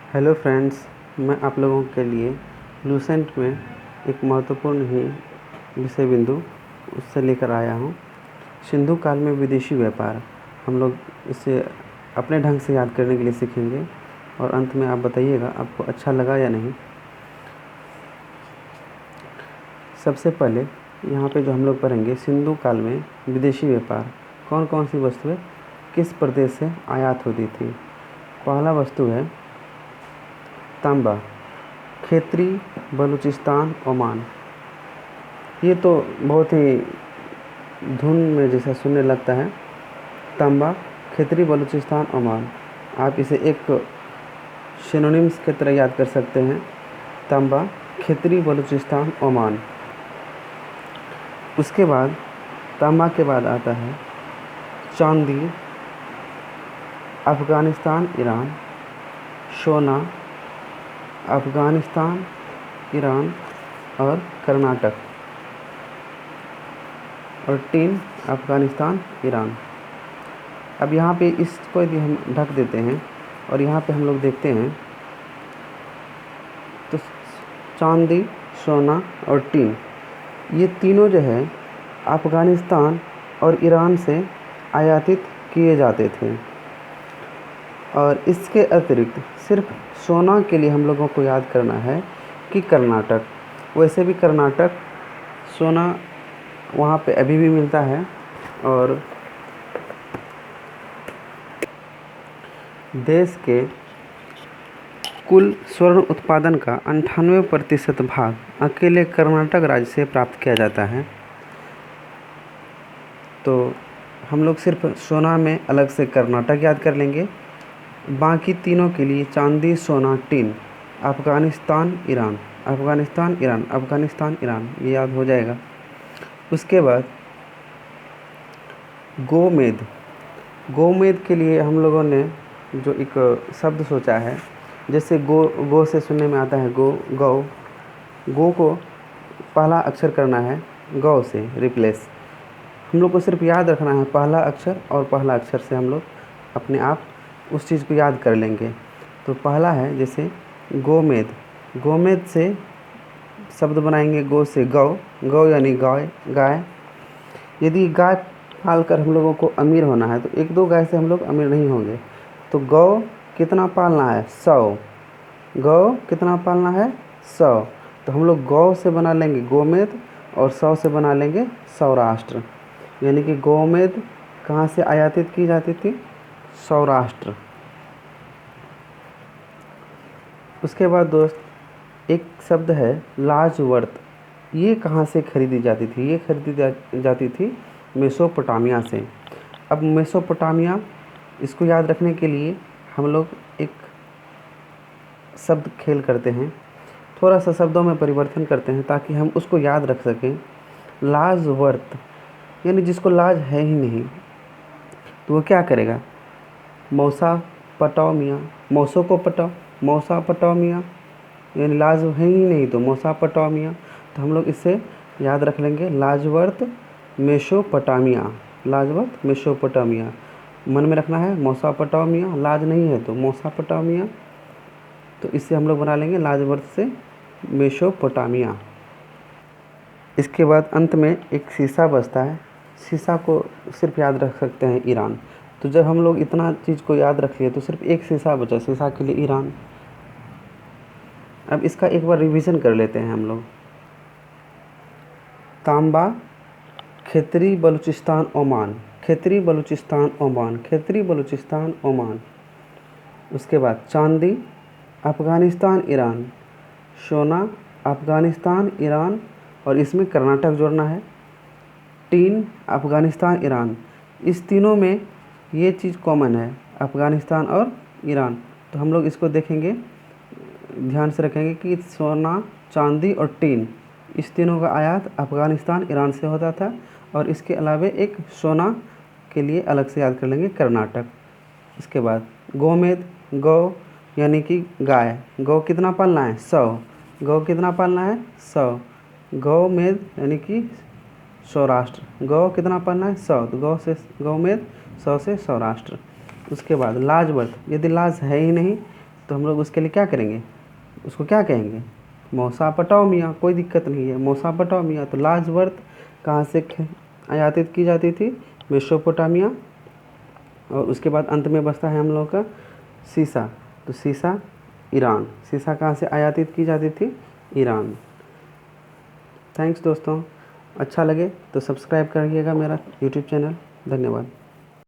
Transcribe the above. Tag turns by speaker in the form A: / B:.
A: Hello friends, मैं आप लोगों के लिए लूसेंट में एक महत्वपूर्ण ही विषय बिंदु उससे लेकर आया हूँ। सिंधु काल में विदेशी व्यापार। हम लोग इसे अपने ढंग से याद करने के लिए सीखेंगे और अंत में आप बताइएगा आपको अच्छा लगा या नहीं। सबसे पहले यहाँ पे जो हम लोग पढ़ेंगे, सिंधु काल में विदेशी व्यापार, कौन कौन सी वस्तुएं किस प्रदेश से आयात होती थी। पहला वस्तु है तांबा, खेतरी, बलूचिस्तान, ओमान। ये तो बहुत ही धुन में जैसा सुनने लगता है। तांबा, खेतरी, बलूचिस्तान, ओमान। आप इसे एक सिनोनिम्स की तरह याद कर सकते हैं। तांबा, खेतरी, बलूचिस्तान, ओमान। उसके बाद तांबा के बाद आता है चांदी, अफ़गानिस्तान, ईरान। सोना, अफ़गानिस्तान, ईरान और कर्नाटक। और टीन, अफ़गानिस्तान, ईरान। अब यहाँ पे इसको यदि हम ढक देते हैं और यहाँ पे हम लोग देखते हैं तो चांदी, सोना और टीन, ये तीनों जो है अफ़गानिस्तान और ईरान से आयातित किए जाते थे। और इसके अतिरिक्त सिर्फ सोना के लिए हम लोगों को याद करना है कि कर्नाटक। वैसे भी कर्नाटक सोना वहाँ पे अभी भी मिलता है और देश के कुल स्वर्ण उत्पादन का 98% भाग अकेले कर्नाटक राज्य से प्राप्त किया जाता है। तो हम लोग सिर्फ सोना में अलग से कर्नाटक याद कर लेंगे। बाकी तीनों के लिए चांदी, सोना, tin, Afghanistan, Iran, Afghanistan, Iran, Afghanistan, Iran, ये याद हो जाएगा। उसके बाद गोमेद। गोमेद के लिए हम लोगों ने जो एक शब्द सोचा है, जैसे गो से सुनने में आता है गौ। गो को पहला अक्षर करना है गौ से रिप्लेस। हम लोग को सिर्फ याद रखना है पहला अक्षर, और पहला अक्षर से हम लोग अपने आप उस चीज़ को याद कर लेंगे। तो पहला है जैसे गोमेद। गोमेद से शब्द बनाएंगे गो से गौ। गौ यानी गाय। यदि गाय पालकर हम लोगों को अमीर होना है तो एक दो गाय से हम लोग अमीर नहीं होंगे। तो गौ कितना पालना है? 100। गौ कितना पालना है? 100। तो हम लोग गौ से बना लेंगे गोमेद और 100 से बना लेंगे सौराष्ट्र। यानी कि गोमेद कहाँ से आयातित की जाती थी? सौराष्ट्र। उसके बाद दोस्त एक शब्द है लाजवर्त। ये कहाँ से खरीदी जाती थी? ये खरीदी जाती थी मेसोपोटामिया से। अब मेसोपोटामिया, इसको याद रखने के लिए हम लोग एक शब्द खेल करते हैं, थोड़ा सा शब्दों में परिवर्तन करते हैं ताकि हम उसको याद रख सकें। लाजवर्त यानी जिसको लाज है ही नहीं तो वो क्या करेगा? मौसा पटाओ मियाँ, मौसों को पटाओ, मौसा पटाओ मियाँ, यानी लाज है ही नहीं तो मौसा पटाओ मियाँ। तो हम लोग इससे याद रख लेंगे लाजवर्त मेसोपोटामिया। लाजवर्त मेसोपोटामिया मन में रखना है। मौसा पटाओ मियाँ, लाज नहीं है तो मौसा पटाओ मियाँ। तो इससे हम लोग बना लेंगे लाजवर्त से मेसोपोटामिया। इसके बाद अंत में एक शीशा बचता है। शीशा को सिर्फ याद रख सकते हैं ईरान। तो जब हम लोग इतना चीज़ को याद रख लिए तो सिर्फ एक शीशा बचा, शीशा के लिए ईरान। अब इसका एक बार रिवीजन कर लेते हैं हम लोग। तांबा, Khetri, Balochistan, Oman. Khetri, Balochistan, Oman. Khetri, Balochistan, Oman. उसके बाद चांदी, अफ़गानिस्तान, ईरान। सोना, अफ़गानिस्तान, ईरान और इसमें कर्नाटक जोड़ना है। Tin, Afghanistan, Iran. इस तीनों में ये चीज़ कॉमन है, अफ़गानिस्तान और ईरान। तो हम लोग इसको देखेंगे, ध्यान से रखेंगे कि सोना, चांदी और टीन, इस तीनों का आयात अफ़गानिस्तान, ईरान से होता था। और इसके अलावे एक सोना के लिए अलग से याद कर लेंगे कर्नाटक। इसके बाद गोमेद, गौ यानी कि गाय। गौ कितना पालना है? 100। गौ कितना पालना है? 100। गौमेद यानी कि सौराष्ट्र। गौ कितना पालना है? 100। तो गौ से गौमेद, 100 से सौराष्ट्र। उसके बाद लाजवर्त, यदि लाज है ही नहीं तो हम लोग उसके लिए क्या करेंगे, उसको क्या कहेंगे, मेसोपोटामिया। कोई दिक्कत नहीं है, मेसोपोटामिया। तो लार्ज वर्थ कहाँ से आयातित की जाती थी, मेसोपोटामिया। और उसके बाद अंत में बचता है हम लोग का सीसा। तो सीसा ईरान। सीसा कहाँ से आयातित की जाती थी, ईरान। थैंक्स दोस्तों, अच्छा लगे तो सब्सक्राइब करिएगा मेरा यूट्यूब चैनल। धन्यवाद।